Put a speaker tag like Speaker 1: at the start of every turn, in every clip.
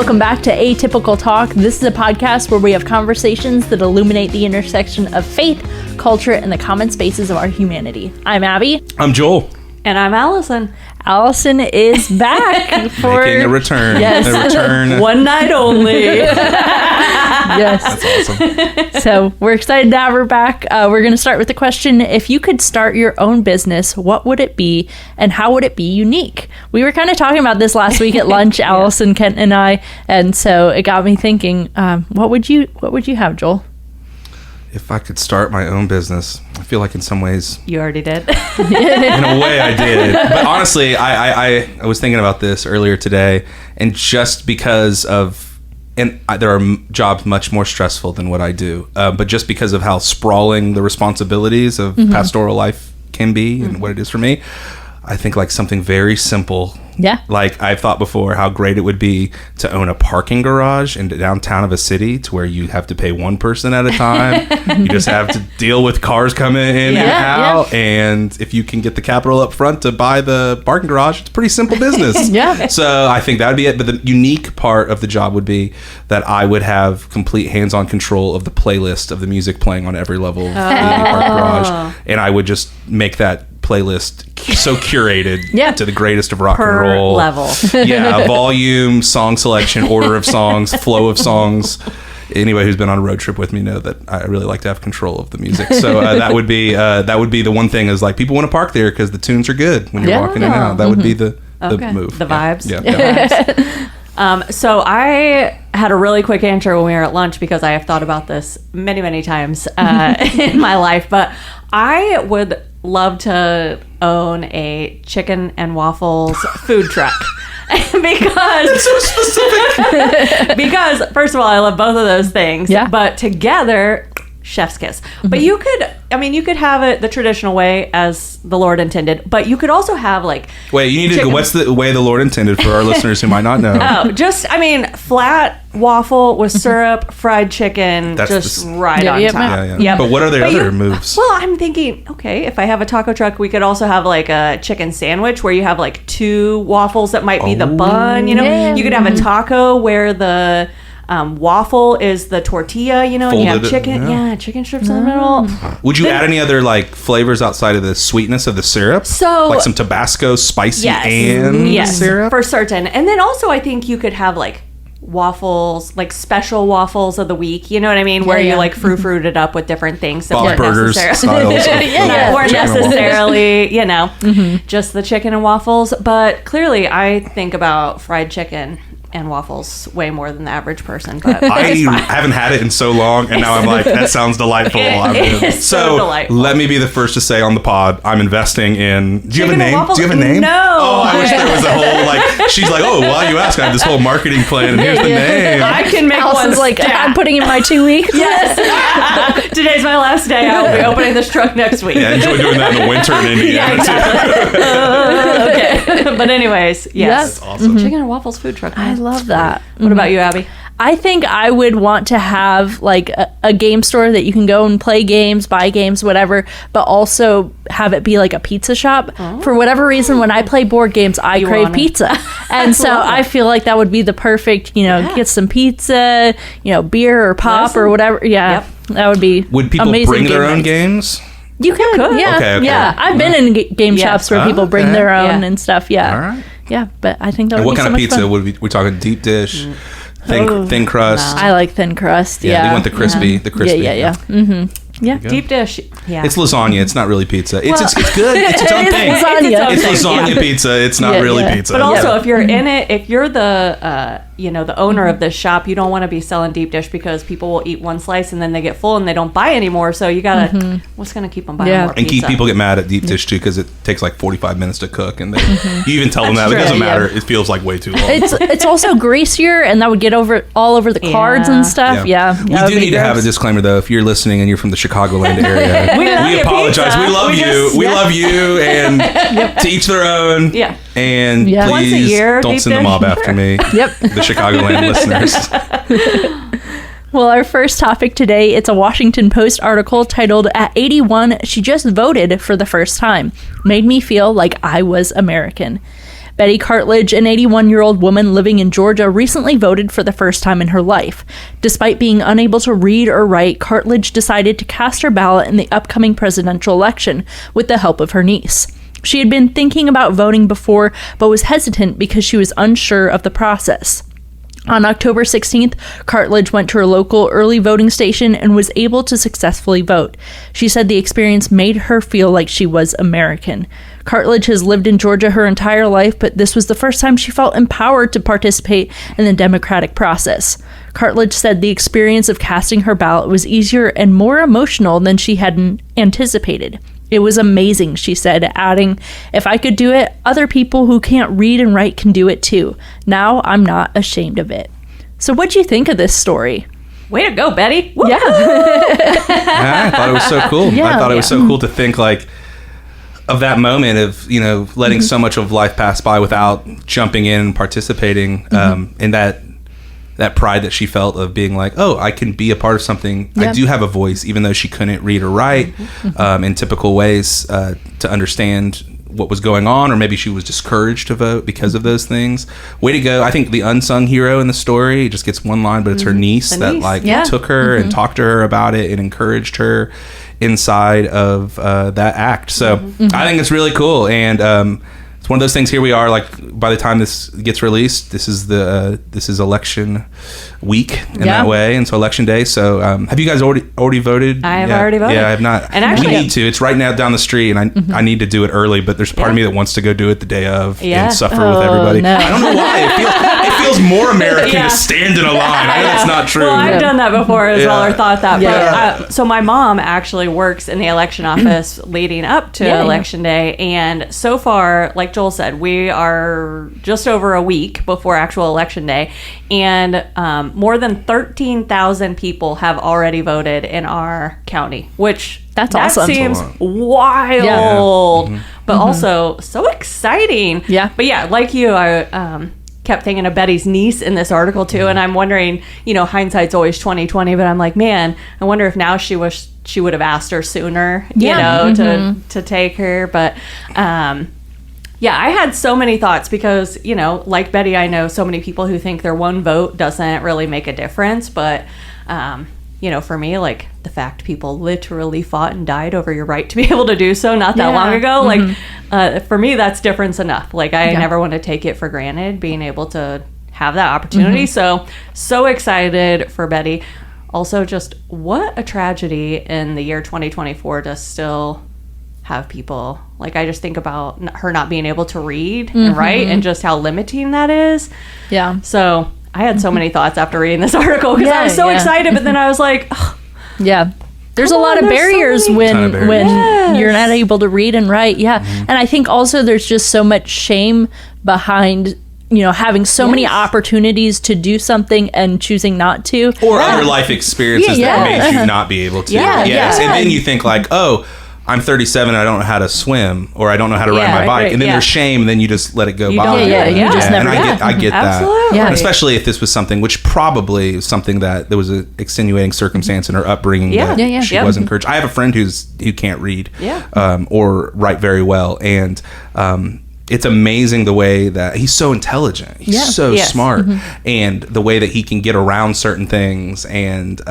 Speaker 1: Welcome back to Atypical Talk. This is a podcast where we have conversations that illuminate the intersection of faith, culture, and the common spaces of our humanity. I'm Abby.
Speaker 2: I'm Joel.
Speaker 3: And I'm Allison.
Speaker 1: Allison is back for
Speaker 2: making a return.
Speaker 1: Yes.
Speaker 2: A return.
Speaker 3: One night only.
Speaker 1: Yes.
Speaker 2: That's awesome.
Speaker 1: So we're excited to have her back. We're going to start with the question, if you could start your own business, what would it be and how would it be unique? We were kind of talking about this last week at lunch, Allison, Kent, and I, and so it got me thinking, what would you have, Joel?
Speaker 2: If I could start my own business, I feel like in some ways,
Speaker 3: You already did.
Speaker 2: in a way I did. But honestly, I was thinking about this earlier today, and just because of, there are jobs much more stressful than what I do, but just because of how sprawling the responsibilities of pastoral life can be and what it is for me, I think like something very simple.
Speaker 1: Yeah.
Speaker 2: Like I've thought before how great it would be to own a parking garage in the downtown of a city to where you have to pay one person at a time. You just have to deal with cars coming in and out. And if you can get the capital up front to buy the parking garage, it's a pretty simple business.
Speaker 1: Yeah.
Speaker 2: So I think that would be it. But the unique part of the job would be that I would have complete hands-on control of the playlist of the music playing on every level of the parking garage. And I would just make that playlist so curated to the greatest of rock and roll
Speaker 3: level.
Speaker 2: Volume, song selection, order of songs, flow of songs. Anybody who's been on a road trip with me know that I really like to have control of the music. So that would be the one thing, is like people want to park there because the tunes are good when you're walking in and out. That would be the move.
Speaker 3: The vibes.
Speaker 2: Yeah.
Speaker 3: The vibes. So I had a really quick answer when we were at lunch because I have thought about this many, many times in my life. But I would love to own a chicken and waffles food truck. Because
Speaker 2: That's so specific.
Speaker 3: because first of all, I love both of those things.
Speaker 1: Yeah.
Speaker 3: But together, chef's kiss. But you could have it the traditional way as the Lord intended, but you could also have like
Speaker 2: Wait, you need to go. What's the way the Lord intended for our listeners who might not know?
Speaker 3: Flat waffle with syrup, fried chicken,
Speaker 2: That's
Speaker 3: just
Speaker 2: the-
Speaker 3: right
Speaker 1: Yeah,
Speaker 3: on
Speaker 1: yeah,
Speaker 3: top.
Speaker 2: Yeah.
Speaker 3: Yep.
Speaker 2: But what are their
Speaker 3: But
Speaker 2: other moves?
Speaker 3: Well, I'm thinking, okay, if I have a taco truck, we could also have like a chicken sandwich where you have like two waffles that might be the bun, you know?
Speaker 1: Yeah.
Speaker 3: You could have a taco where the waffle is the tortilla, you know, and you have
Speaker 2: Folded,
Speaker 3: chicken, chicken strips in the middle.
Speaker 2: Would you add any other like flavors outside of the sweetness of the syrup?
Speaker 3: So-
Speaker 2: like some Tabasco spicy and
Speaker 3: yes,
Speaker 2: syrup?
Speaker 3: for certain. And then also I think you could have like waffles, like special waffles of the week, you know what I mean? Where
Speaker 1: yeah.
Speaker 3: you like fruit it up with different things. that
Speaker 2: Bob's
Speaker 3: weren't
Speaker 2: Burgers
Speaker 3: necessarily-
Speaker 2: styles of
Speaker 1: Yeah.
Speaker 3: Or
Speaker 2: chicken and waffles.
Speaker 3: necessarily, you know, just the chicken and waffles. But clearly I think about fried chicken and waffles way more than the average person. But
Speaker 2: I
Speaker 3: it's fine.
Speaker 2: haven't had it in so long, and now I'm like, that sounds delightful.
Speaker 3: It is so delightful.
Speaker 2: Let me be the first to say on the pod, I'm investing in. Do you have a
Speaker 3: Chicken and
Speaker 2: name?
Speaker 3: waffles?
Speaker 2: Do you have a name?
Speaker 3: No.
Speaker 2: Oh, I wish there was a whole like. She's like, oh, while you ask, I have this whole marketing plan, and here's the name.
Speaker 3: I can make
Speaker 1: Allison's
Speaker 3: one
Speaker 1: like,
Speaker 3: stat.
Speaker 1: I'm putting in my 2 weeks.
Speaker 3: Yes. Today's my last day. I will be opening this truck next week.
Speaker 2: Yeah, enjoy doing that in the winter in Indiana too.
Speaker 3: Okay. But anyways, yes.
Speaker 2: That's awesome.
Speaker 3: Chicken and waffles food truck.
Speaker 1: I love that.
Speaker 3: What about you, Abby?
Speaker 1: I think I would want to have like a game store that you can go and play games, buy games, whatever, but also have it be like a pizza shop. For whatever reason, when I play board games, I crave
Speaker 3: want it.
Speaker 1: pizza. And so
Speaker 3: love it.
Speaker 1: I feel like that would be the perfect, get some pizza, beer or pop
Speaker 3: Listen.
Speaker 1: or whatever. Yeah,
Speaker 3: Yep.
Speaker 1: that would be
Speaker 2: Would people
Speaker 1: amazing
Speaker 2: bring their
Speaker 1: game
Speaker 2: own
Speaker 1: nights.
Speaker 2: games?
Speaker 1: You could. Yeah.
Speaker 2: Okay.
Speaker 1: Yeah. I've been in game
Speaker 3: Yes.
Speaker 1: shops where people bring
Speaker 2: Okay.
Speaker 1: their own
Speaker 3: Yeah.
Speaker 1: and stuff. Yeah.
Speaker 2: All right.
Speaker 1: Yeah, but I think that
Speaker 2: And
Speaker 1: would
Speaker 2: what
Speaker 1: be
Speaker 2: kind
Speaker 1: so
Speaker 2: of
Speaker 1: much
Speaker 2: pizza
Speaker 1: fun.
Speaker 2: would we talking? Deep dish, thin crust.
Speaker 1: I like thin crust. Yeah.
Speaker 2: We want the crispy. The crispy.
Speaker 1: Yeah. Mm-hmm. Yeah.
Speaker 3: Deep dish. Yeah.
Speaker 2: It's lasagna. It's not really pizza. It's good. It's its own
Speaker 1: It's
Speaker 2: thing.
Speaker 1: lasagna.
Speaker 2: It's
Speaker 3: thing,
Speaker 2: lasagna pizza. It's not
Speaker 1: Yeah,
Speaker 2: really
Speaker 1: yeah.
Speaker 2: pizza.
Speaker 3: But also,
Speaker 1: Yeah.
Speaker 3: if you're in it, if you're the the owner of this shop, you don't want to be selling deep dish because people will eat one slice and then they get full and they don't buy anymore. So you gotta, what's gonna keep them buying
Speaker 1: Yeah.
Speaker 3: more
Speaker 2: and
Speaker 3: pizza?
Speaker 2: people get mad at deep dish too because it takes like 45 minutes to cook, and you even tell them that
Speaker 3: That's
Speaker 2: it doesn't
Speaker 3: true,
Speaker 2: matter. It feels like way too long.
Speaker 1: It's also greasier, and that would get all over the cards
Speaker 3: Yeah.
Speaker 1: and stuff. Yeah.
Speaker 2: We
Speaker 1: that would
Speaker 2: do
Speaker 1: be
Speaker 2: need to have a
Speaker 1: gross.
Speaker 2: disclaimer though. If you're listening and you're from the Chicagoland area,
Speaker 3: We love your
Speaker 2: apologize.
Speaker 3: pizza.
Speaker 2: We love
Speaker 3: We
Speaker 2: you.
Speaker 3: just-
Speaker 2: We love you, and to each their own.
Speaker 3: Yeah.
Speaker 2: And
Speaker 1: Yeah.
Speaker 3: Once a
Speaker 2: please
Speaker 3: year,
Speaker 2: don't
Speaker 3: deep
Speaker 2: send the
Speaker 3: dish.
Speaker 2: mob after me.
Speaker 1: Yep.
Speaker 2: The Chicagoland listeners.
Speaker 1: Well, our first topic today, it's a Washington Post article titled, "At 81, she just voted for the first time. Made me feel like I was American." Betty Cartledge, an 81-year-old woman living in Georgia, recently voted for the first time in her life. Despite being unable to read or write, Cartledge decided to cast her ballot in the upcoming presidential election with the help of her niece. She had been thinking about voting before, but was hesitant because she was unsure of the process. On October 16th, Cartledge went to her local early voting station and was able to successfully vote. She said the experience made her feel like she was American. Cartledge has lived in Georgia her entire life, but this was the first time she felt empowered to participate in the democratic process. Cartledge said the experience of casting her ballot was easier and more emotional than she had anticipated. It was amazing, she said, adding, "If I could do it, other people who can't read and write can do it too. Now I'm not ashamed of it." So what'd you think of this story?
Speaker 3: Way to go, Betty. Woo!
Speaker 1: Yeah.
Speaker 2: Yeah, I thought it was so cool.
Speaker 1: Yeah.
Speaker 2: I thought it was so cool to think like of that moment of, you know, letting so much of life pass by without jumping in and participating, in that pride that she felt of being like, oh, I can be a part of something.
Speaker 1: Yeah.
Speaker 2: I do have a voice, even though she couldn't read or write in typical ways to understand what was going on, or maybe she was discouraged to vote because of those things. Way to go. I think the unsung hero in the story just gets one line, but it's her niece that like
Speaker 1: Yeah.
Speaker 2: took her and talked to her about it and encouraged her inside of that act. So I think it's really cool. And it's one of those things. Here we are, like by the time this gets released, this is election week in that way, and so election day. So have you guys already voted?
Speaker 3: I have already voted.
Speaker 2: Yeah, I have not.
Speaker 3: And actually,
Speaker 2: we need to. It's right now down the street, and I need to do it early. But there's part of me that wants to go do it the day of and suffer with everybody.
Speaker 1: No.
Speaker 2: I don't know why. It feels more American to stand in a line. I know that's not true.
Speaker 3: Well, I've done that before as well, or thought that.
Speaker 1: Yeah.
Speaker 3: But, so my mom actually works in the election office leading up to election day, and so far, like Joel said, we are just over a week before actual election day, and more than 13,000 people have already voted in our county, which
Speaker 1: That's awesome.
Speaker 3: seems
Speaker 2: That's
Speaker 3: wild, but also so exciting.
Speaker 1: Yeah.
Speaker 3: But yeah, like you, I kept thinking of Betty's niece in this article too, and I'm wondering, you know, hindsight's always 20/20, but I'm like, man, I wonder if now she would have asked her sooner, you know, to take her. But yeah, I had so many thoughts because, you know, like Betty, I know so many people who think their one vote doesn't really make a difference, but you know, for me, like the fact people literally fought and died over your right to be able to do so not that long ago, like for me, that's difference enough. Like I never want to take it for granted being able to have that opportunity. So excited for Betty. Also, just what a tragedy in the year 2024 to still have people, like I just think about her not being able to read and write and just how limiting that is.
Speaker 1: Yeah.
Speaker 3: So I had so many thoughts after reading this article because I was so excited, but then I was like, oh,
Speaker 1: Yeah. There's
Speaker 3: Come
Speaker 1: a lot
Speaker 3: on,
Speaker 1: of
Speaker 3: there's so
Speaker 1: barriers
Speaker 3: many-
Speaker 1: when
Speaker 2: Ton of barriers.
Speaker 1: when
Speaker 3: Yes.
Speaker 1: you're not able to read and write. Yeah. And I think also there's just so much shame behind, you know, having so many opportunities to do something and choosing not to.
Speaker 2: Or other life experiences
Speaker 1: Yeah,
Speaker 2: that
Speaker 1: yeah.
Speaker 2: made you not be able to.
Speaker 3: Yeah,
Speaker 2: yes.
Speaker 3: yeah.
Speaker 2: And then you think like, oh, I'm 37 and I don't know how to swim, or I don't know how to ride
Speaker 3: Yeah,
Speaker 2: my bike.
Speaker 3: right,
Speaker 2: and then
Speaker 3: yeah.
Speaker 2: there's shame, and then you just let it go
Speaker 3: You
Speaker 2: by.
Speaker 3: don't- yeah, you just
Speaker 1: never
Speaker 2: And I get
Speaker 3: Absolutely.
Speaker 2: that.
Speaker 1: Yeah.
Speaker 2: And especially if this was something, which probably was something that there was an extenuating circumstance in her upbringing
Speaker 3: Yeah.
Speaker 2: that
Speaker 3: Yeah, yeah.
Speaker 2: she
Speaker 3: Yep.
Speaker 2: was encouraged. I have a friend who can't read
Speaker 3: Yeah.
Speaker 2: or write very well. And it's amazing the way that he's so intelligent. He's so
Speaker 3: Yes.
Speaker 2: smart. And the way that he can get around certain things and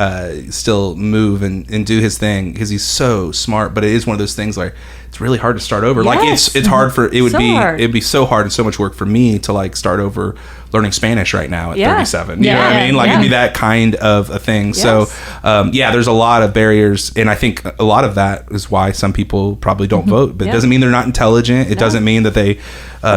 Speaker 2: still move and do his thing because he's so smart. But it is one of those things like it's really hard to start over. Like
Speaker 3: Yes.
Speaker 2: it's hard for it would
Speaker 3: So
Speaker 2: be
Speaker 3: hard.
Speaker 2: it'd be so hard and so much work for me to like start over learning Spanish right now at
Speaker 3: Yeah.
Speaker 2: 37. You know
Speaker 1: Yeah.
Speaker 2: what I mean? Like
Speaker 1: Yeah.
Speaker 2: it'd be that kind of a thing.
Speaker 3: Yes.
Speaker 2: So yeah, there's a lot of barriers, and I think a lot of that is why some people probably don't vote. But it
Speaker 3: Yeah.
Speaker 2: doesn't mean they're not intelligent. It doesn't mean that they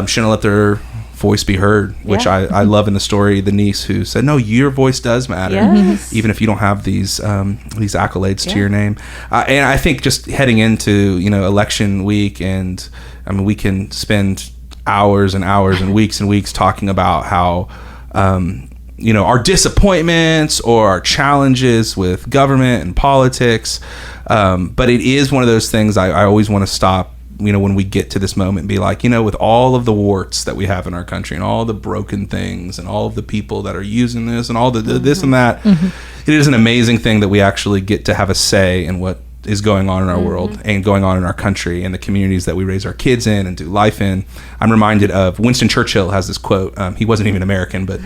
Speaker 2: shouldn't let their voice be heard, which
Speaker 3: Yeah.
Speaker 2: I love in the story. The niece who said, "No, your voice does matter,
Speaker 3: Yes.
Speaker 2: even if you don't have these accolades to your name." And I think just heading into election week, and I mean we can spend hours and hours and weeks talking about how our disappointments or our challenges with government and politics, but it is one of those things I always want to stop when we get to this moment and be like, with all of the warts that we have in our country and all the broken things and all of the people that are using this and all the this and that, it is an amazing thing that we actually get to have a say in what is going on in our world and going on in our country and the communities that we raise our kids in and do life in. I'm reminded of Winston Churchill has this quote. He wasn't even American, but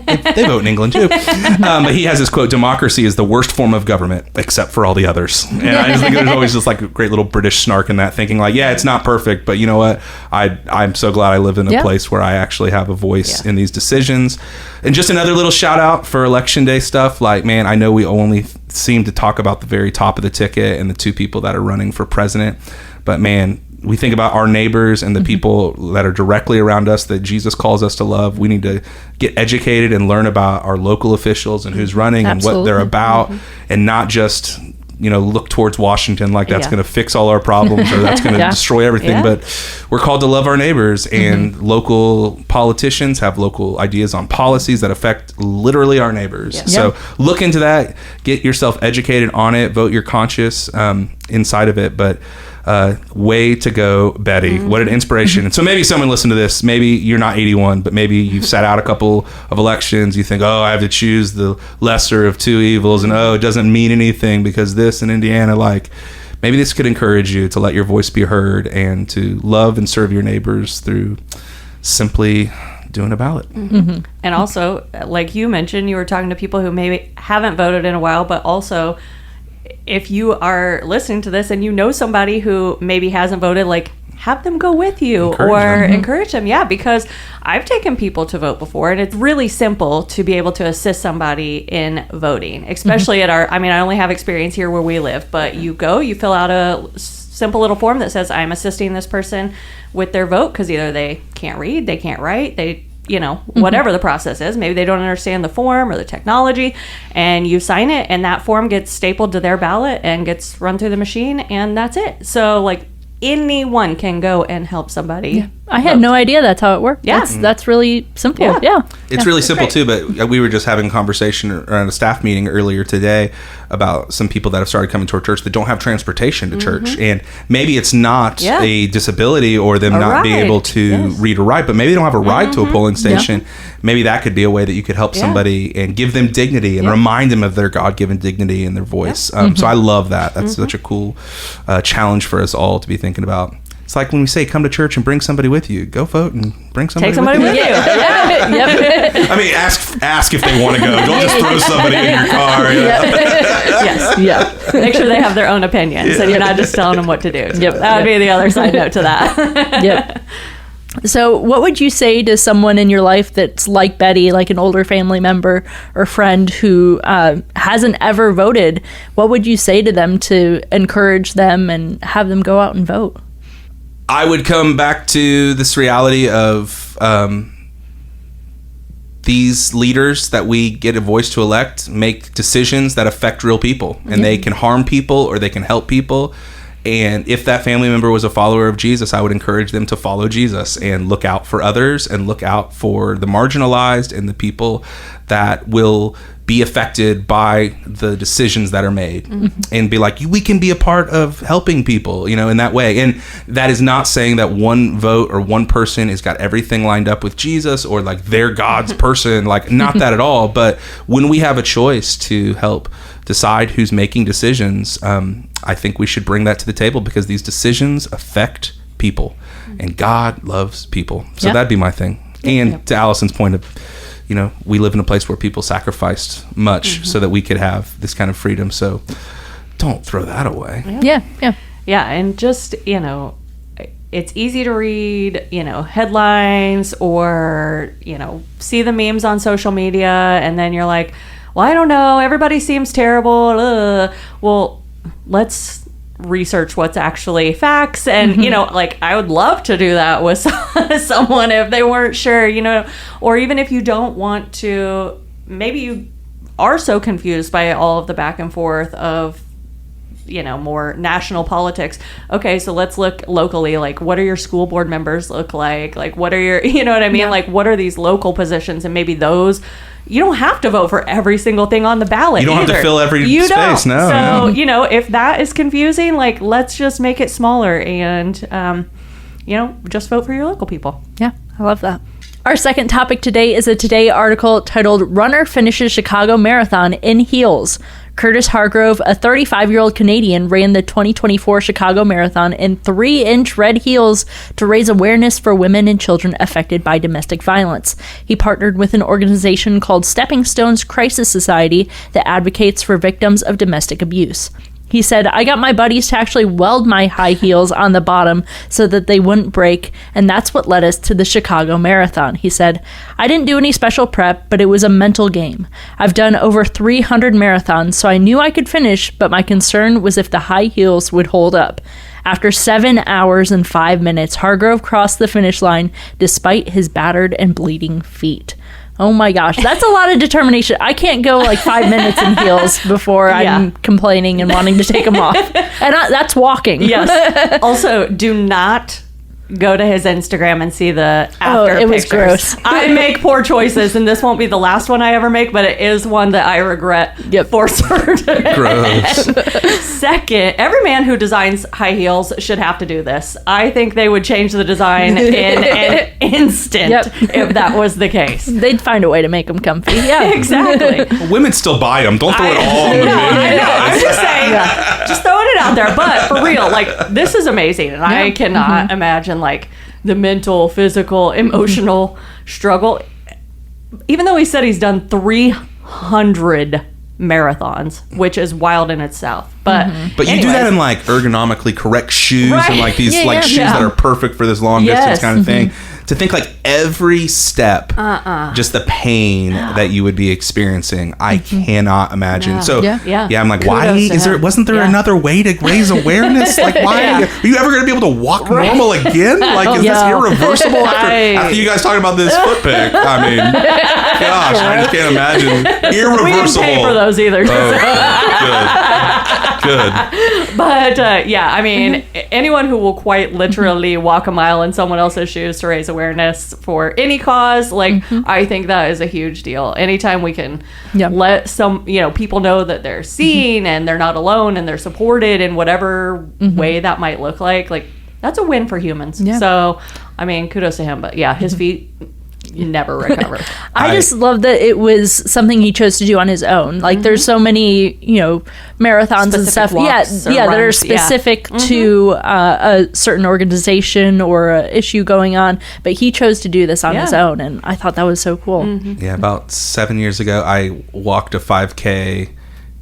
Speaker 2: they vote in England too. But he has this quote: "Democracy is the worst form of government, except for all the others." And I just think there's always just like a great little British snark in that, thinking like, yeah, it's not perfect, but you know what? I'm so glad I live in a place where I actually have a voice in these decisions. And just another little shout out for election day stuff. Like, man, I know we only seem to talk about the very top of the ticket and the two people that are running for president, but man, we think about our neighbors and the people that are directly around us that Jesus calls us to love. We need to get educated and learn about our local officials and who's running and what they're about, and not just, look towards Washington like that's going to fix all our problems or that's going to destroy everything. But we're called to love our neighbors, and local politicians have local ideas on policies that affect literally our neighbors. So look into that, get yourself educated on it, vote your conscience inside of it. But way to go, Betty. What an inspiration. And so maybe someone listened to this, maybe you're not 81, but maybe you've sat out a couple of elections. You think, oh, I have to choose the lesser of two evils, and oh, it doesn't mean anything because this in Indiana, like, maybe this could encourage you to let your voice be heard and to love and serve your neighbors through simply doing a ballot.
Speaker 3: And also, like you mentioned, you were talking to people who maybe haven't voted in a while, but also if you are listening to this and you know somebody who maybe hasn't voted, like, have them go with you encourage them. Yeah, because I've taken people to vote before, and it's really simple to be able to assist somebody in voting, especially at I only have experience here where we live, but you go, you fill out a simple little form that says, I'm assisting this person with their vote, because either they can't read, they can't write, they whatever the process is. Maybe they don't understand the form or the technology, and you sign it, and that form gets stapled to their ballot and gets run through the machine, and that's it. So, like, anyone can go and help somebody.
Speaker 1: I had no idea that's how it worked.
Speaker 3: Yeah.
Speaker 1: That's really simple.
Speaker 2: It's really simple too, but we were just having a conversation around a staff meeting earlier today about some people that have started coming to our church that don't have transportation to church, and maybe it's not a disability or them not being able to read or write, but maybe they don't have a ride to a polling station. Maybe that could be a way that you could help somebody and give them dignity and remind them of their God-given dignity and their voice. So I love that. That's such a cool challenge for us all to be thinking about. It's like when we say come to church and bring somebody with you. Go vote and bring somebody with you. I mean, ask if they want to go. Don't just throw somebody in your car.
Speaker 3: Make sure they have their own opinions, and you're not just telling them what to do. That would be the other side note to that.
Speaker 1: So what would you say to someone in your life that's like Betty, like an older family member or friend who hasn't ever voted? What would you say to them to encourage them and have them go out and vote?
Speaker 2: I would come back to this reality of these leaders that we get a voice to elect make decisions that affect real people, and they can harm people or they can help people. And if that family member was a follower of Jesus, I would encourage them to follow Jesus and look out for others and look out for the marginalized and the people that will be affected by the decisions that are made, and be like, we can be a part of helping people, in that way. And that is not saying that one vote or one person has got everything lined up with Jesus or like they're God's person, like not that at all. But when we have a choice to help decide who's making decisions, I think we should bring that to the table, because these decisions affect people and God loves people. So that'd be my thing. And to Allison's point of, we live in a place where people sacrificed much so that we could have this kind of freedom. So don't throw that away.
Speaker 3: Yeah, and just, it's easy to read, headlines or, see the memes on social media, and then you're like, well, I don't know, everybody seems terrible. Well, let's research what's actually facts, and I would love to do that with someone if they weren't sure, or even if you don't want to, maybe you are so confused by all of the back and forth of more national politics. Okay, so let's look locally, like, what are your school board members look like what are your what I mean, like, what are these local positions, and maybe those, you don't have to vote for every single thing on the ballot.
Speaker 2: You don't have to fill every space. No.
Speaker 3: So, if that is confusing, like, let's just make it smaller and, just vote for your local people.
Speaker 1: Yeah, I love that. Our second topic today is a Today article titled "Runner Finishes Chicago Marathon in Heels. Curtis Hargrove, a 35-year-old Canadian, ran the 2024 Chicago Marathon in 3-inch red heels to raise awareness for women and children affected by domestic violence. He partnered with an organization called Stepping Stones Crisis Society that advocates for victims of domestic abuse. He said, I got my buddies to actually weld my high heels on the bottom so that they wouldn't break, and that's what led us to the Chicago Marathon. He said, I didn't do any special prep, but it was a mental game. I've done over 300 marathons, so I knew I could finish, but my concern was if the high heels would hold up. After 7 hours and 5 minutes, Hargrove crossed the finish line despite his battered and bleeding feet. Oh my gosh, that's a lot of determination. I can't go like 5 minutes in heels before I'm complaining and wanting to take them off. And that's walking.
Speaker 3: Yes. Also, do not go to his Instagram and see the after
Speaker 1: it was
Speaker 3: pictures.
Speaker 1: gross.
Speaker 3: I make poor choices, and this won't be the last one I ever make, but it is one that I regret for certain.
Speaker 2: Gross.
Speaker 3: Second, every man who designs high heels should have to do this. I think they would change the design in an instant if that was the case.
Speaker 1: They'd find a way to make them comfy. Yeah,
Speaker 3: Exactly.
Speaker 2: Women still buy them. Don't throw it all on the
Speaker 3: No,
Speaker 2: men.
Speaker 3: I know. I'm just saying, just throwing it out there. But for real, like, this is amazing. And I cannot imagine, like, the mental, physical, emotional struggle. Even though he said he's done 300 marathons, which is wild in itself. But
Speaker 2: But you do that in like ergonomically correct shoes and like these shoes that are perfect for this long distance kind of thing. To think like every step, just the pain that you would be experiencing, I cannot imagine. So I'm like, why is there? Wasn't there another way to raise awareness? Like, why are you ever going to be able to walk normal again? Like, is this irreversible after you guys talking about this foot pick? I mean, gosh, I just can't imagine irreversible.
Speaker 3: we didn't pay for those either.
Speaker 2: Good.
Speaker 3: But I mean, anyone who will quite literally walk a mile in someone else's shoes to raise awareness for any cause, like, I think that is a huge deal. Anytime we can let some, people know that they're seen and they're not alone and they're supported in whatever way that might look like that's a win for humans. So, I mean, kudos to him. But his feet never recover.
Speaker 1: I just love that it was something he chose to do on his own. Like, there's so many, marathons
Speaker 3: Specific
Speaker 1: and stuff.
Speaker 3: walks or
Speaker 1: that are
Speaker 3: runs,
Speaker 1: specific to a certain organization or a issue going on. But he chose to do this on his own, and I thought that was so cool.
Speaker 2: Yeah, about 7 years ago, I walked a 5K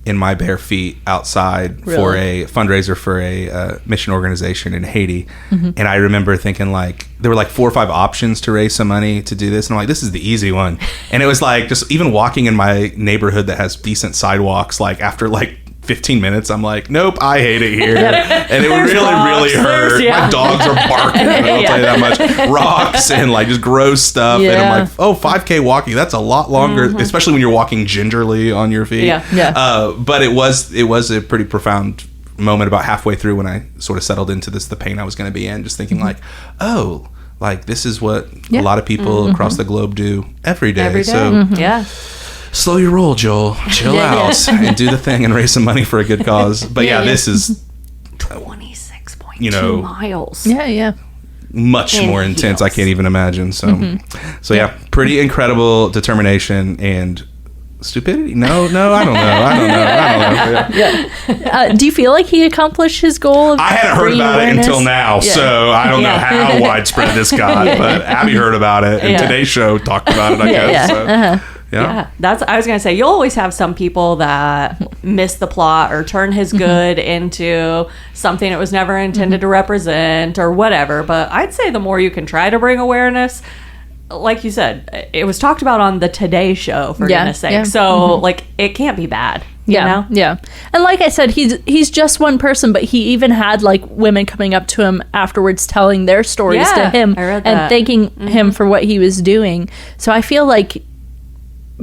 Speaker 2: in my bare feet outside for a fundraiser for a mission organization in Haiti. And I remember thinking, like, there were like 4 or 5 options to raise some money to do this, and I'm like, this is the easy one. And it was like, just even walking in my neighborhood that has decent sidewalks, like after like 15 minutes, I'm like, nope, I hate it here. And it really hurt. My dogs are barking, I'll tell you that much. Rocks and like just gross stuff. And I'm like, 5K walking, that's a lot longer, especially when you're walking gingerly on your feet. But it was a pretty profound moment about halfway through when I sort of settled into the pain I was going to be in, just thinking like, like this is what a lot of people across the globe do every day. So slow your roll, Joel. Chill out and do the thing and raise some money for a good cause. But this is
Speaker 3: 26.2 miles.
Speaker 2: Much more intense. I can't even imagine. So, pretty incredible determination and stupidity. No, I don't know.
Speaker 1: Do you feel like he accomplished his goal?
Speaker 2: I hadn't heard about it until now, so I don't know how widespread this got. But Abby heard about it, and today's show talked about it. I guess. So.
Speaker 3: I was gonna say, you'll always have some people that miss the plot or turn his good into something it was never intended to represent or whatever. But I'd say the more you can try to bring awareness, like you said, it was talked about on the Today Show, for goodness sake. So like, it can't be bad. You know?
Speaker 1: And like I said, he's just one person, but he even had like women coming up to him afterwards telling their stories to him and thanking him for what he was doing. So I feel like,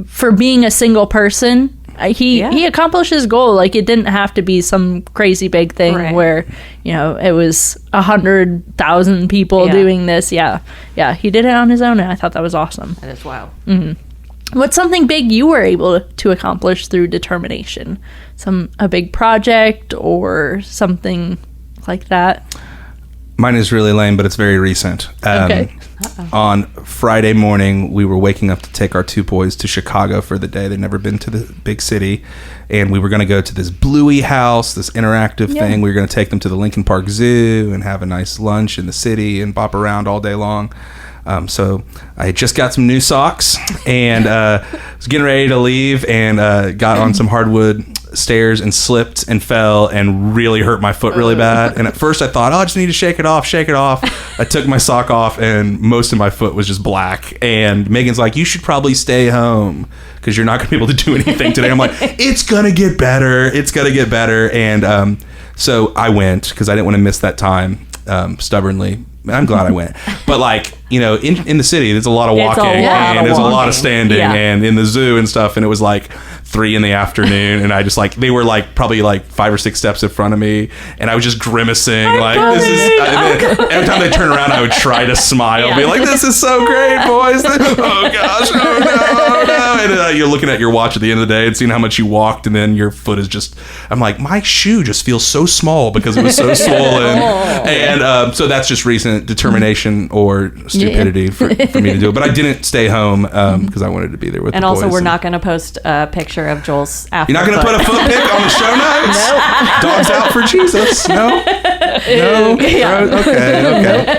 Speaker 1: for being a single person, he accomplished his goal. Like, it didn't have to be some crazy big thing where it was 100,000 people doing this. He did it on his own, and I thought that was awesome.
Speaker 3: That is wild.
Speaker 1: What's something big you were able to accomplish through determination? A big project or something like that?
Speaker 2: Mine is really lame, but it's very recent.
Speaker 1: Okay.
Speaker 2: On Friday morning, we were waking up to take our 2 boys to Chicago for the day. They'd never been to the big city. And we were going to go to this Bluey house, this interactive thing. We were going to take them to the Lincoln Park Zoo and have a nice lunch in the city and bop around all day long. So I had just got some new socks and was getting ready to leave and got on some hardwood stairs and slipped and fell and really hurt my foot really bad. And at first I thought, I just need to shake it off. I took my sock off and most of my foot was just black. And Megan's like, you should probably stay home because you're not going to be able to do anything today. I'm like, it's going to get better. And so I went because I didn't want to miss that time stubbornly. I'm glad I went. But like, in the city, there's a lot of walking and there's a lot of standing and in the zoo and stuff. And it was like 3 p.m. and I just like, they were like probably like 5 or 6 steps in front of me. And I was just grimacing. Every time they turn around, I would try to smile, be like, this is so great, boys. Oh gosh, oh no. And you're looking at your watch at the end of the day and seeing how much you walked. And then your foot is just, I'm like, my shoe just feels so small because it was so swollen. And so that's just recent determination or stupidity for me to do it. But I didn't stay home because I wanted to be there with the boys.
Speaker 3: And also, we're not going to post a picture of Joel's after.
Speaker 2: You're not going to put a foot pic on the show notes?
Speaker 1: Nope.
Speaker 2: Dogs out for Jesus. No? Okay.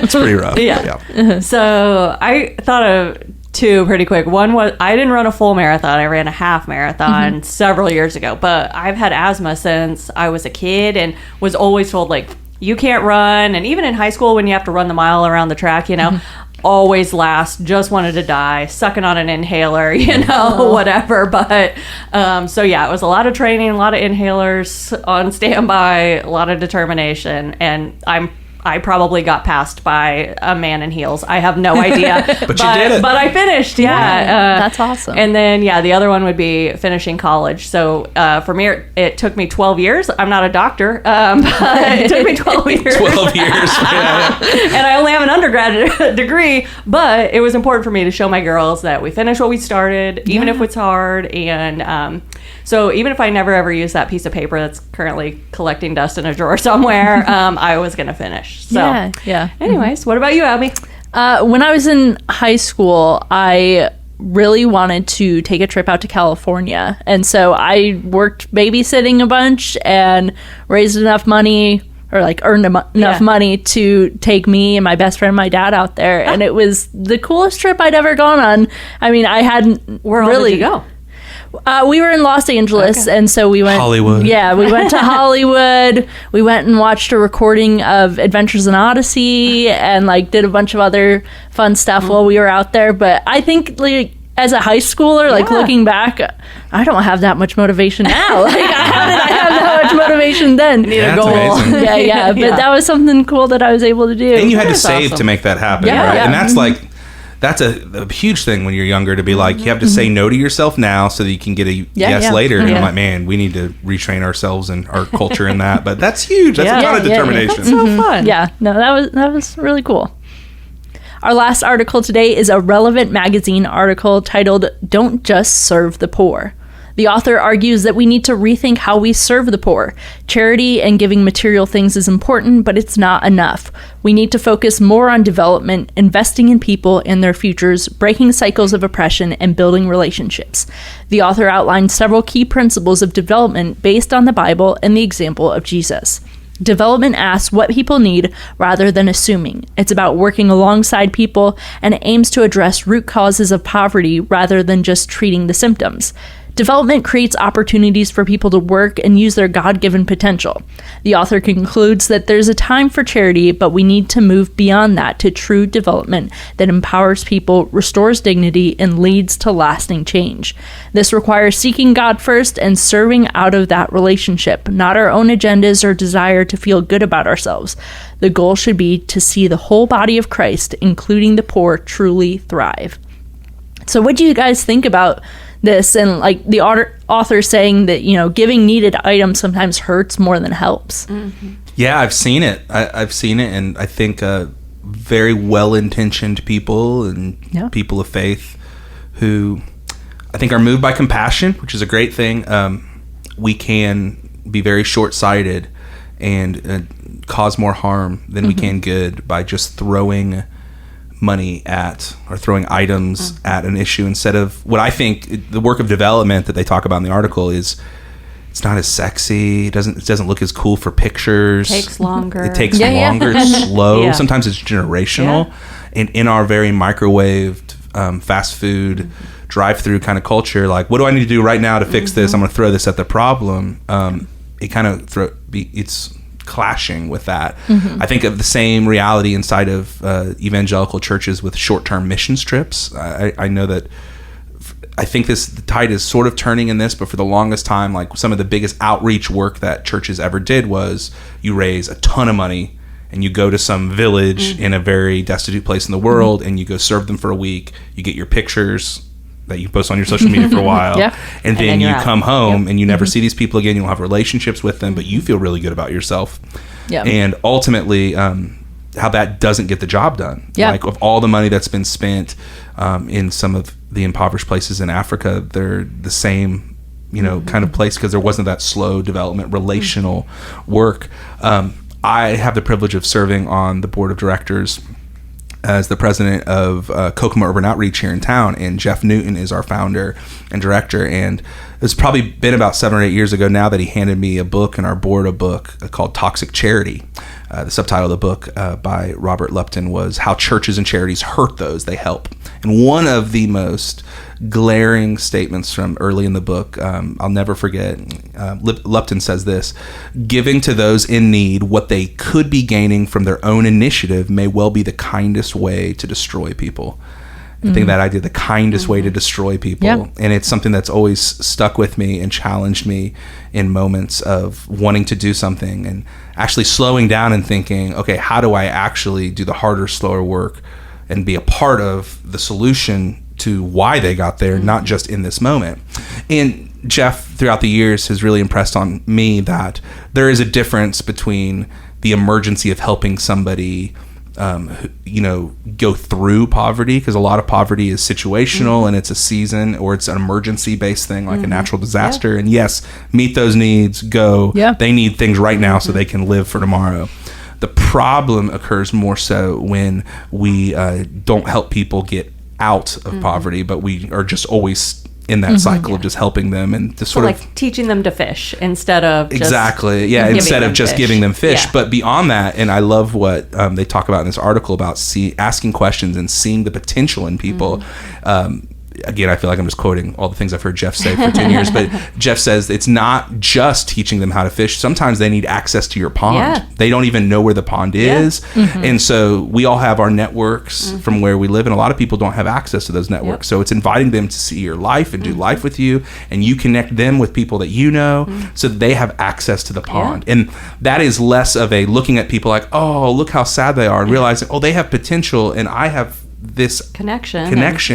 Speaker 2: It's pretty rough.
Speaker 3: Yeah. So I thought of 2 pretty quick. One was, I didn't run a full marathon. I ran a half marathon several years ago. But I've had asthma since I was a kid and was always told, like, you can't run. And even in high school, when you have to run the mile around the track, always last, just wanted to die, sucking on an inhaler, whatever. But so yeah, it was a lot of training, a lot of inhalers on standby, a lot of determination, and I probably got passed by a man in heels. I have no idea.
Speaker 2: But you did it.
Speaker 3: But I finished,
Speaker 1: That's awesome.
Speaker 3: And then, the other one would be finishing college. So for me, it took me 12 years. I'm not a doctor, but it took me 12 years.
Speaker 2: 12 years.
Speaker 3: And I only have an undergraduate degree, but it was important for me to show my girls that we finish what we started, even if it's hard. And so even if I never ever use that piece of paper that's currently collecting dust in a drawer somewhere, I was going to finish. So, anyways, what about you, Abby?
Speaker 1: When I was in high school, I really wanted to take a trip out to California. And so I worked babysitting a bunch and raised enough money, or like earned enough money to take me and my best friend, my dad, out there. And it was the coolest trip I'd ever gone on. I mean, I hadn't
Speaker 3: Where all did you go?
Speaker 1: We were in Los Angeles, and so we went...
Speaker 2: Hollywood.
Speaker 1: Yeah, we went to Hollywood. We went and watched a recording of Adventures in Odyssey and, like, did a bunch of other fun stuff while we were out there. But I think, like, as a high schooler, like, looking back, I don't have that much motivation now. Like, how did I have that much motivation then?
Speaker 3: Need a goal.
Speaker 1: Yeah. But that was something cool that I was able to do.
Speaker 2: And you had to save to make that happen, right?
Speaker 1: Yeah.
Speaker 2: And that's like... That's a huge thing when you're younger, to be like, you have to say no to yourself now so that you can get a yes later. And I'm like, man, we need to retrain ourselves and our culture in that. But that's huge. That's a ton of determination.
Speaker 3: That's so fun.
Speaker 1: Yeah, no, that was really cool. Our last article today is a Relevant magazine article titled "Don't Just Serve the Poor." The author argues that we need to rethink how we serve the poor. Charity and giving material things is important, but it's not enough. We need to focus more on development, investing in people and their futures, breaking cycles of oppression, and building relationships. The author outlines several key principles of development based on the Bible and the example of Jesus. Development asks what people need rather than assuming. It's about working alongside people, and it aims to address root causes of poverty rather than just treating the symptoms. Development creates opportunities for people to work and use their God-given potential. The author concludes that there's a time for charity, but we need to move beyond that to true development that empowers people, restores dignity, and leads to lasting change. This requires seeking God first and serving out of that relationship, not our own agendas or desire to feel good about ourselves. The goal should be to see the whole body of Christ, including the poor, truly thrive. So what do you guys think about this, and like the author saying that, giving needed items sometimes hurts more than helps?
Speaker 2: Yeah, I've seen it. I've seen it, and I think very well-intentioned people and people of faith who I think are moved by compassion, which is a great thing. We can be very short-sighted and cause more harm than we can good by just throwing money at or throwing items at an issue, instead of what I think the work of development that they talk about in the article is, it's not as sexy. It doesn't look as cool for pictures.
Speaker 3: Takes longer.
Speaker 2: It takes longer. It's slow.
Speaker 3: Yeah.
Speaker 2: Sometimes it's generational.
Speaker 3: Yeah.
Speaker 2: And in our very microwaved, fast food, drive-through kind of culture, like, what do I need to do right now to fix this? I'm going to throw this at the problem. It kind of it's clashing with that. I think of the same reality inside of evangelical churches with short-term missions trips. I know that. I think the tide is sort of turning in this, but for the longest time, like, some of the biggest outreach work that churches ever did was you raise a ton of money and you go to some village in a very destitute place in the world and you go serve them for a week. You get your pictures that you post on your social media for a while. And then you come home and you never see these people again. You don't have relationships with them, but you feel really good about yourself. And ultimately, how that doesn't get the job done. Like, of all the money that's been spent in some of the impoverished places in Africa, they're the same, kind of place, because there wasn't that slow development, relational work. I have the privilege of serving on the board of directors as the president of Kokomo Urban Outreach here in town, and Jeff Newton is our founder and director. And it's probably been about 7 or 8 years ago now that he handed me a book and our board a book called Toxic Charity. The subtitle of the book by Robert Lupton was How Churches and Charities Hurt Those They Help. And one of the most glaring statements from early in the book, I'll never forget, Lupton says this: giving to those in need what they could be gaining from their own initiative may well be the kindest way to destroy people. I think that idea, the kindest way to destroy people. And it's something that's always stuck with me and challenged me in moments of wanting to do something and actually slowing down and thinking, okay, how do I actually do the harder, slower work and be a part of the solution to why they got there, not just in this moment. And Jeff, throughout the years, has really impressed on me that there is a difference between the emergency of helping somebody go through poverty, because a lot of poverty is situational and it's a season, or it's an emergency based thing like a natural disaster. And yes, meet those needs, go. They need things right now so they can live for tomorrow. The problem occurs more so when we don't help people get out of poverty, but we are just always in that cycle of just helping them and just sort of
Speaker 3: teaching them to fish instead of
Speaker 2: instead of just giving them fish. But beyond that, and I love what they talk about in this article about asking questions and seeing the potential in people. Again, I feel like I'm just quoting all the things I've heard Jeff say for 10 years, but Jeff says it's not just teaching them how to fish. Sometimes they need access to your pond. They don't even know where the pond is. And so we all have our networks from where we live, and a lot of people don't have access to those networks. So it's inviting them to see your life and do life with you, and you connect them with people that you know so that they have access to the pond. And that is less of a looking at people like, oh, look how sad they are, and realizing, oh, they have potential and I have this connection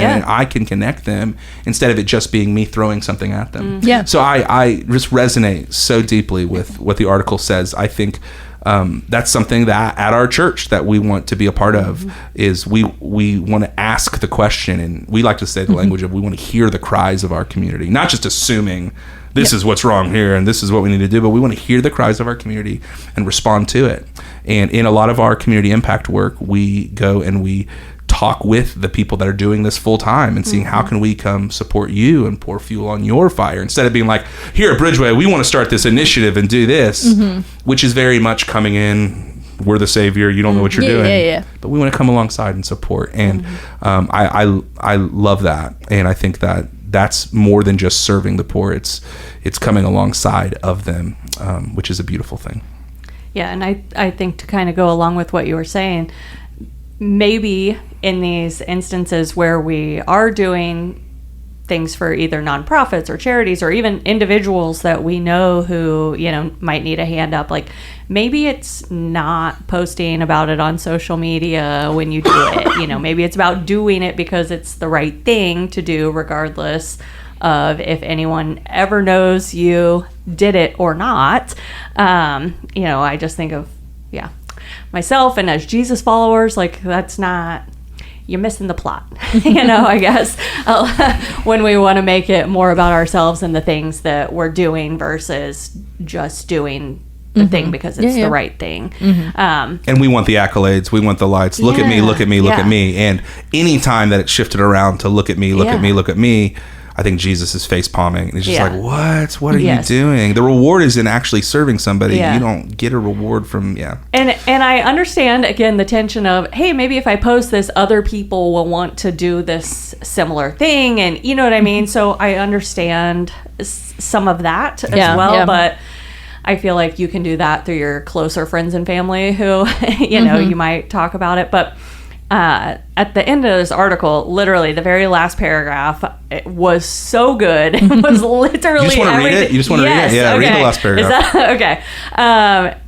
Speaker 2: and I can connect them, instead of it just being me throwing something at them. So I just resonate so deeply with what the article says. I think that's something that at our church that we want to be a part of, is we want to ask the question, and we like to say the language of, we want to hear the cries of our community, not just assuming this is what's wrong here and this is what we need to do, but we want to hear the cries of our community and respond to it. And in a lot of our community impact work, we go and we talk with the people that are doing this full time and seeing how can we come support you and pour fuel on your fire, instead of being like, here at Bridgeway, we want to start this initiative and do this, which is very much coming in, we're the savior, you don't know what you're doing. But we want to come alongside and support. And I love that. And I think that that's more than just serving the poor. It's coming alongside of them, which is a beautiful thing.
Speaker 3: Yeah, and I think to kind of go along with what you were saying, maybe in these instances where we are doing things for either nonprofits or charities or even individuals that we know who, might need a hand up, like maybe it's not posting about it on social media when you do it. Maybe it's about doing it because it's the right thing to do, regardless of if anyone ever knows you did it or not. I just think of, myself, and as Jesus followers, like that's not, you're missing the plot, I guess, when we want to make it more about ourselves and the things that we're doing versus just doing the thing because it's
Speaker 1: Yeah.
Speaker 3: the right thing.
Speaker 2: And we want the accolades. We want the lights. Look at me, look at me, look at me. And anytime that it shifted around to look at me, look at me, look at me, I think Jesus is face palming. He's just like, what? What are you doing? The reward is in actually serving somebody. You don't get a reward from,
Speaker 3: And I understand, again, the tension of, hey, maybe if I post this, other people will want to do this similar thing. And you know what I mean? So I understand some of that as well. But I feel like you can do that through your closer friends and family who, you know, you might talk about it. But at the end of this article, literally the very last paragraph, it was so good. It was literally.
Speaker 2: You just want to read it? You just want to read it? Yeah, read the last paragraph.
Speaker 3: Okay.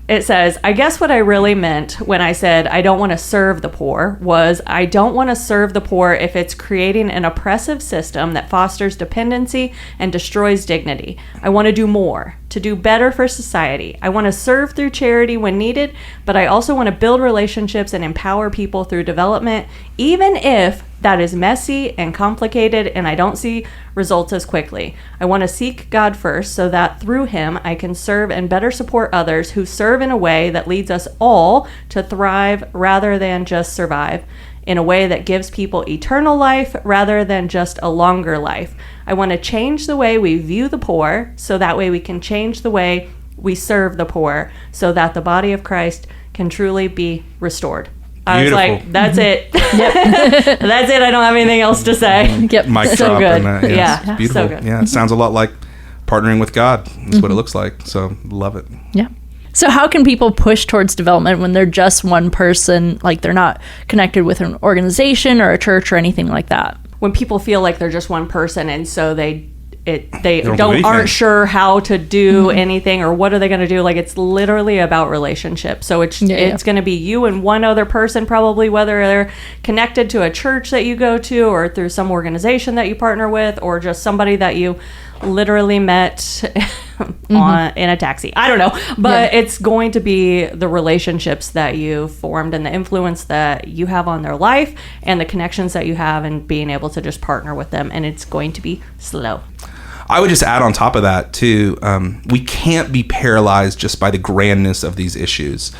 Speaker 3: It says, I guess what I really meant when I said I don't want to serve the poor was I don't want to serve the poor if it's creating an oppressive system that fosters dependency and destroys dignity. I want to do more, to do better for society. I want to serve through charity when needed, but I also want to build relationships and empower people through development, even if that is messy and complicated and I don't see results as quickly. I want to seek God first so that through him I can serve and better support others who serve in a way that leads us all to thrive rather than just survive, in a way that gives people eternal life rather than just a longer life. I want to change the way we view the poor so that way we can change the way we serve the poor so that the body of Christ can truly be restored. I was like, that's it. That's it. I don't have anything else to say.
Speaker 2: Mic
Speaker 3: so
Speaker 2: drop.
Speaker 3: good.
Speaker 2: And, it's beautiful.
Speaker 3: So good.
Speaker 2: Yeah, it sounds a lot like partnering with God. That's what it looks like. So love it.
Speaker 1: Yeah. So how can people push towards development when they're just one person, like they're not connected with an organization or a church or anything like that?
Speaker 3: When people feel like they're just one person and so they
Speaker 2: don't
Speaker 3: aren't sure how to do anything or what are they going to do, like it's literally about relationships. So it's going to be you and one other person, probably, whether they're connected to a church that you go to or through some organization that you partner with or just somebody that you literally met in a taxi. I don't know, but it's going to be the relationships that you formed and the influence that you have on their life and the connections that you have and being able to just partner with them, and it's going to be slow.
Speaker 2: I would just add on top of that too, we can't be paralyzed just by the grandness of these issues.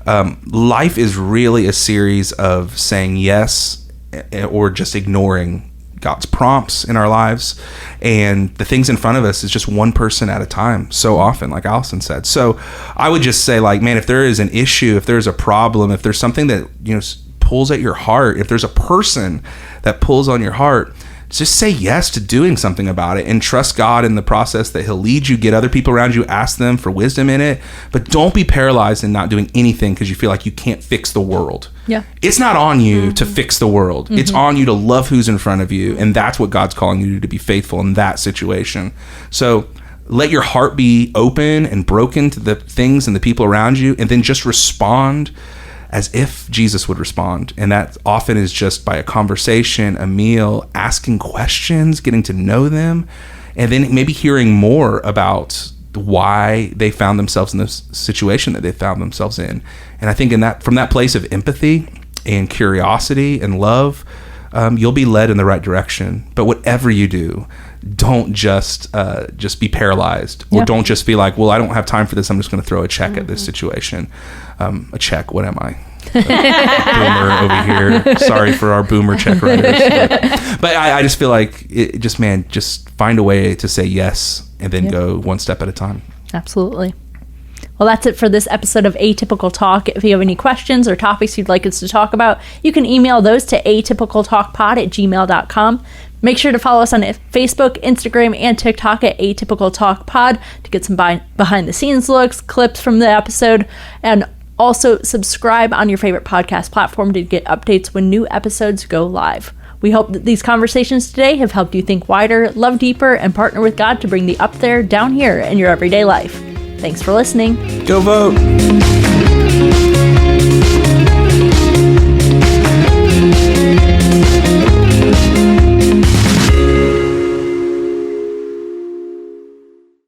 Speaker 2: Life is really a series of saying yes or just ignoring God's prompts in our lives, and the things in front of us is just one person at a time so often, like Allison said. So I would just say, like, man, if there is an issue, if there's a problem, if there's something that, you know, pulls at your heart, if there's a person that pulls on your heart, just say yes to doing something about it and trust God in the process that he'll lead you. Get other people around you, ask them for wisdom in it, but don't be paralyzed in not doing anything because you feel like you can't fix the world.
Speaker 1: Yeah.
Speaker 2: It's not on you to fix the world. It's on you to love who's in front of you, and that's what God's calling you to be faithful in that situation. So let your heart be open and broken to the things and the people around you, and then just respond as if Jesus would respond. And that often is just by a conversation, a meal, asking questions, getting to know them, and then maybe hearing more about why they found themselves in this situation that they found themselves in. And I think in that, from that place of empathy and curiosity and love, you'll be led in the right direction. But whatever you do, don't just be paralyzed, or don't just be like, well, I don't have time for this, I'm just going to throw a check at this situation. A check, what am I? Boomer over here. Sorry for our boomer check writers. But I just feel like just find a way to say yes and then go one step at a time.
Speaker 1: Absolutely. Well, that's it for this episode of Atypical Talk. If you have any questions or topics you'd like us to talk about, you can email those to atypicaltalkpod@gmail.com. Make sure to follow us on Facebook, Instagram, and TikTok at Atypical Talk Pod to get some behind the scenes looks, clips from the episode, and also subscribe on your favorite podcast platform to get updates when new episodes go live. We hope that these conversations today have helped you think wider, love deeper, and partner with God to bring the up there down here in your everyday life. Thanks for listening.
Speaker 2: Go vote.